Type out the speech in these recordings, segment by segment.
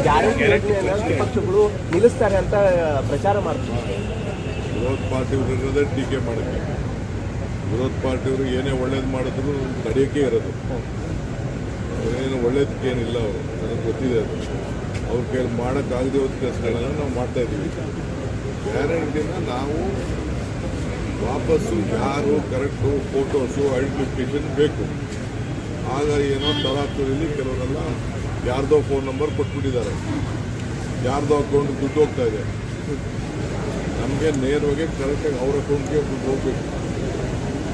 Guarantee ಪಕ್ಷಗಳು ನಿಲ್ಲಿಸ್ತಾರೆ ಅಂತ ಪ್ರಚಾರ ಮಾಡ್ತಾರೆ. ವಿರೋಧ ಪಾರ್ಟಿಯವರು ಟೀಕೆ ಮಾಡೋಕ್ಕೆ, ವಿರೋಧ ಪಾರ್ಟಿಯವರು ಏನೇ ಒಳ್ಳೇದು ಮಾಡಿದ್ರು ತಡೆಯೋಕ್ಕೆ ಇರೋದು. ಅವರೇನು ಒಳ್ಳೇದಕ್ಕೇನಿಲ್ಲ, ಅವರು ನನಗೆ ಗೊತ್ತಿದೆ. ಅದು ಅವ್ರ ಕೈಯಲ್ಲಿ ಮಾಡೋಕ್ಕಾಗದೆ ಹೋದ ಕೆಲಸಗಳನ್ನ ನಾವು ಮಾಡ್ತಾಯಿದ್ದೀವಿ. ಗ್ಯಾರಂಟಿನ ನಾವು ವಾಪಸ್ಸು ಯಾರು ಕರೆಕ್ಟು ಫೋಟೋಸು ಐಡೆಂಟಿಫಿಕೇಷನ್ ಬೇಕು. ಆಗ ಏನೋ ತರಾತುರಿಯಲ್ಲಿ ಕೆಲವರೆಲ್ಲ ಯಾರ್ದೋ ಫೋನ್ ನಂಬರ್ ಕೊಟ್ಬಿಟ್ಟಿದ್ದಾರೆ, ಯಾರ್ದೋ ಅಕೌಂಟ್ ದುಡ್ಡು ಹೋಗ್ತಾ ಇದೆ. ನಮಗೆ ನೇರವಾಗಿ ಕರೆಕ್ಟಾಗಿ ಅವ್ರ ಅಕೌಂಟ್ಗೆ ದುಡ್ಡು ಹೋಗ್ಬೇಕು.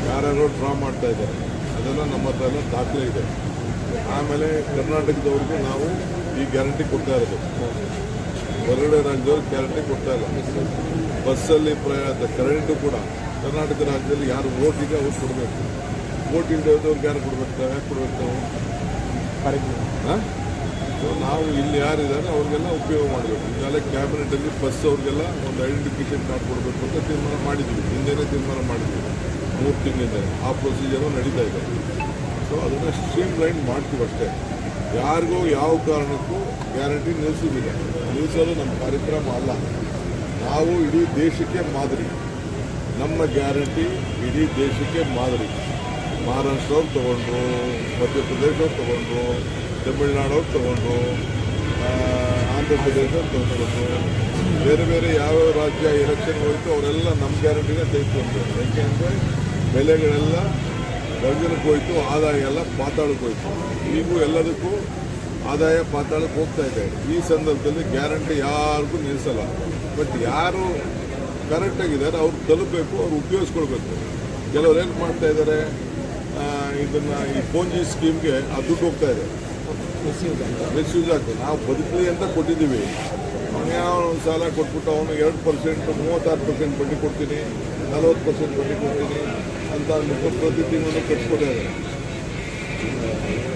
ಯಾರ್ಯಾರೋ ಡ್ರಾ ಮಾಡ್ತಾ ಇದ್ದಾರೆ, ಅದೆಲ್ಲ ನಮ್ಮ ಹತ್ರ ಎಲ್ಲ ದಾಖಲೆ ಇದೆ. ಆಮೇಲೆ ಕರ್ನಾಟಕದವ್ರಿಗೂ ನಾವು ಈ ಗ್ಯಾರಂಟಿ ಕೊಡ್ತಾ ಇರೋದು, ಹೊರಗಡೆ ರಾಜ್ಯದವ್ರಿಗೆ ಗ್ಯಾರಂಟಿ ಕೊಡ್ತಾ ಇಲ್ಲ. ಬಸ್ಸಲ್ಲಿ ಕರೆಂಟು ಕೂಡ ಕರ್ನಾಟಕ ರಾಜ್ಯದಲ್ಲಿ ಯಾರು ವೋಟ್ ಇದೆ ಅವ್ರು ಕೊಡಬೇಕು. ವೋಟ್ ಇಲ್ಲದವ್ರಿಗೆ ಯಾರು ಕೊಡ್ಬೇಕು, ಯಾಕೆ ಕೊಡ್ಬೇಕು ನಾವು? ಸೊ ನಾವು ಇಲ್ಲಿ ಯಾರಿದ್ದಾರೆ ಅವ್ರಿಗೆಲ್ಲ ಉಪಯೋಗ ಮಾಡಬೇಕು. ಈಗಾಗಲೇ ಕ್ಯಾಬಿನೆಟಲ್ಲಿ ಬಸ್ ಅವ್ರಿಗೆಲ್ಲ ಒಂದು ಐಡೆಂಟಿಫಿಕೇಷನ್ ಕಾರ್ಡ್ ಕೊಡಬೇಕು ಅಂತ ತೀರ್ಮಾನ ಮಾಡಿದ್ವಿ. ಹಿಂದೆನೇ ತೀರ್ಮಾನ ಮಾಡಿದ್ವಿ, 3 ತಿಂಗಳಿಂದ. ಆ ಪ್ರೊಸೀಜರು ನಡೀತಾ ಇದೆ. ಸೊ ಅದನ್ನು ಸ್ಟ್ರೀಮ್ ಲೈನ್ ಮಾಡ್ತೀವಿ ಅಷ್ಟೇ. ಯಾರಿಗೂ ಯಾವ ಕಾರಣಕ್ಕೂ ಗ್ಯಾರಂಟಿ ನಿಲ್ಲಿಸೋದು ನಮ್ಮ ಕಾರ್ಯಕ್ರಮ ಅಲ್ಲ. ನಾವು ಇಡೀ ದೇಶಕ್ಕೆ ಮಾದರಿ. ನಮ್ಮ ಗ್ಯಾರಂಟಿ ಇಡೀ ದೇಶಕ್ಕೆ ಮಾದರಿ. ಮಹಾರಾಷ್ಟ್ರವ್ರು ತೊಗೊಂಡ್ರು, ಮಧ್ಯಪ್ರದೇಶವ್ರು ತೊಗೊಂಡ್ರು, ತಮಿಳ್ನಾಡವ್ರು ತೊಗೊಂಡ್ರು, ಆಂಧ್ರ ಪ್ರದೇಶವ್ರು ತೊಗೊಂಡ್ರು, ಬೇರೆ ಬೇರೆ ಯಾವ್ಯಾವ ರಾಜ್ಯ ಎಲೆಕ್ಷನ್ ಹೋಯಿತು ಅವರೆಲ್ಲ ನಮ್ಮ ಗ್ಯಾರಂಟಿನೇ ತೆಗೆದುಕೊಂಡ್ರು. ಯಾಕೆಂದರೆ ಬೆಲೆಗಳೆಲ್ಲ ಗಗನಕ್ಕೆ ಹೋಯಿತು, ಆದಾಯ ಎಲ್ಲ ಪಾತಾಳಕ್ಕೆ ಹೋಯಿತು. ಈಗೂ ಎಲ್ಲದಕ್ಕೂ ಆದಾಯ ಪಾತಾಳಕ್ಕೆ ಹೋಗ್ತಾ ಇದೆ. ಈ ಸಂದರ್ಭದಲ್ಲಿ ಗ್ಯಾರಂಟಿ ಯಾರಿಗೂ ನಿಲ್ಲಿಸಲ್ಲ. ಬಟ್ ಯಾರು ಕರೆಕ್ಟಾಗಿದ್ದಾರೆ ಅವ್ರು ತಲುಪಬೇಕು, ಅವ್ರು ಉಪಯೋಗಿಸ್ಕೊಳ್ಬೇಕು. ಕೆಲವ್ರು ಏನು ಮಾಡ್ತಾ ಇದ್ದಾರೆ, ಇದನ್ನು ಈ ಪೋಂಜಿ ಸ್ಕೀಮ್ಗೆ ಆ ದುಡ್ಡು ಹೋಗ್ತಾ ಇದೆ, ಮಿಸ್ಯೂಸ್ ಆಗ್ತದೆ. ನಾವು ಬದುಕಲಿ ಅಂತ ಕೊಟ್ಟಿದ್ದೀವಿ. ಅವನು ಯಾವ ಒಂದು ಸಾಲ ಕೊಟ್ಬಿಟ್ಟು ಅವನು 2%, 36% ಬಡ್ಡಿ ಕೊಡ್ತೀನಿ, 40% ಬಡ್ಡಿ ಕೊಡ್ತೀನಿ ಅಂತ ಅಂದ್ಬಿಟ್ಟು ಪ್ರತಿ ತಿಂಗಳು ಕಟ್ಸ್ಕೊಟ್ಟಿದ್ದಾರೆ.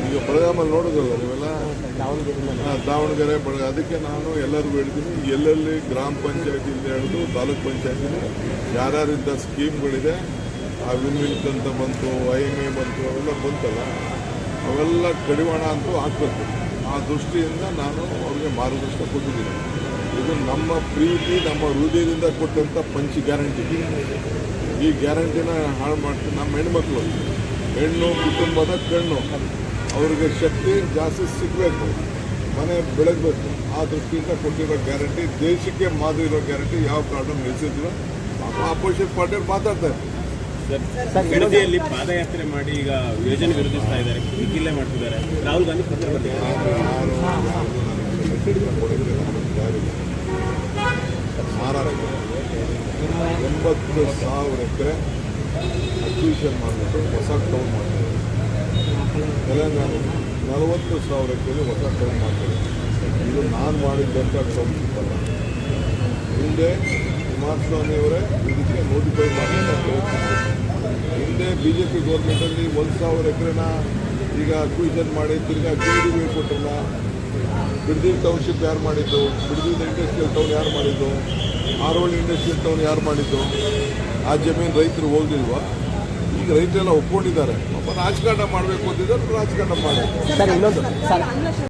ಈಗ ಬೆಳಗಾಮಲ್ಲಿ ನೋಡೋದಲ್ಲ ನೀವೆಲ್ಲ, ದಾವಣಗೆರೆ ಅದಕ್ಕೆ ನಾನು ಎಲ್ಲರಿಗೂ ಹೇಳ್ತೀನಿ, ಎಲ್ಲೆಲ್ಲಿ ಗ್ರಾಮ ಪಂಚಾಯತಿಯಿಂದ ಹಿಡಿದು ತಾಲೂಕ್ ಪಂಚಾಯತಿಲಿ ಯಾರ್ಯಾರಿಂದ ಸ್ಕೀಮ್ಗಳಿದೆ, ಆ ವಿನ್ಮಿಲ್ಕ್ ಅಂತ ಬಂತು, IMA ಬಂತು, ಅವೆಲ್ಲ ಬಂತಲ್ಲ, ಅವೆಲ್ಲ ಕಡಿವಾಣ ಅಂತೂ ಹಾಕಬೇಕು. ಆ ದೃಷ್ಟಿಯಿಂದ ನಾನು ಅವ್ರಿಗೆ ಮಾರ್ಗದರ್ಶನ ಕೊಟ್ಟಿದ್ದೀನಿ. ಇದು ನಮ್ಮ ಪ್ರೀತಿ, ನಮ್ಮ ಹೃದಯದಿಂದ ಕೊಟ್ಟಂಥ ಪಂಚ್ ಗ್ಯಾರಂಟಿ. ಈ ಗ್ಯಾರಂಟಿನ ಹಾಳು ಮಾಡ್ತೀನಿ. ನಮ್ಮ ಹೆಣ್ಮಕ್ಳು, ಹೆಣ್ಣು ಕುಟುಂಬದ ಕಣ್ಣು, ಅವ್ರಿಗೆ ಶಕ್ತಿ ಜಾಸ್ತಿ ಸಿಗಬೇಕು, ಮನೆ ಬೆಳಗಬೇಕು. ಆ ದೃಷ್ಟಿಯಿಂದ ಕೊಟ್ಟಿರೋ ಗ್ಯಾರಂಟಿ, ದೇಶಕ್ಕೆ ಮಾದರಿ ಇರೋ ಗ್ಯಾರಂಟಿ ಯಾವ ಕಾರಣ ನಿಲ್ಲಿಸಿದ್ರು. ಅಪೋಸಿಟ್ ಪಾರ್ಟಿಯವ್ರು ಮಾತಾಡ್ತಾರೆ. ಗಣತಿಯಲ್ಲಿ ಪಾದಯಾತ್ರೆ ಮಾಡಿ ಈಗ ಯೋಜನೆ ವಿರೋಧಿಸ್ತಾ ಇದ್ದಾರೆ, ಕಿಲ್ಲೆ ಮಾಡ್ತಿದ್ದಾರೆ. ರಾಹುಲ್ ಗಾಂಧಿ ಪತ್ರ ಬರ್ತಿದ್ದಾರೆ. 80,000 ಎಕರೆ ಅಕ್ವಿಷನ್ ಮಾಡಿಬಿಟ್ಟು ಹೊಸ ಟೌನ್ ಮಾಡ್ತಾರೆ. ತೆಲಂಗಾಣ 40,000 ಎಕರೆ ಹೊಸ ಟೌನ್ ಮಾಡ್ತಾರೆ. ಇದು ನಾನು ಮಾಡಿದ್ದಂಥ ಟೌನ್ ಅಲ್ಲ. ಹಿಂದೆ ಕುಮಾರಸ್ವಾಮಿಯವರೇ ಇದಕ್ಕೆ ನೋಟಿಫೈ ಮಾಡಿ ಹಿಂದೆ BJP ಗೌರ್ಮೆಂಟಲ್ಲಿ 1,000 ಎಕರೆನ ಈಗ ಅಕ್ವಿಷನ್ ಮಾಡಿ ತಿರ್ಗಾ KDB ಕೊಟ್ಟಿಲ್ಲ. ಬಿಡದಿ ಟೌನ್ಶಿಪ್ ಯಾರು ಮಾಡಿದ್ದು? ಬಿಡದಿ ಇಂಡಸ್ಟ್ರಿಯಲ್ ಟೌನ್ ಯಾರು ಮಾಡಿದ್ದು? ಆರೋಳಿ ಇಂಡಸ್ಟ್ರಿಯಲ್ ಟೌನ್ ಯಾರು ಮಾಡಿದ್ದು? ಆ ಜಮೀನು ರೈತರು ಹೋಗಲಿಲ್ವಾ? ಈಗ ರೈತರೆಲ್ಲ ಒಪ್ಕೊಂಡಿದ್ದಾರೆ. ಒಬ್ಬ ರಾಜಕಾರಣ ಮಾಡಬೇಕು ಅಂತಿದ್ದಾರೆ, ರಾಜಕಾರಣ ಮಾಡಿ.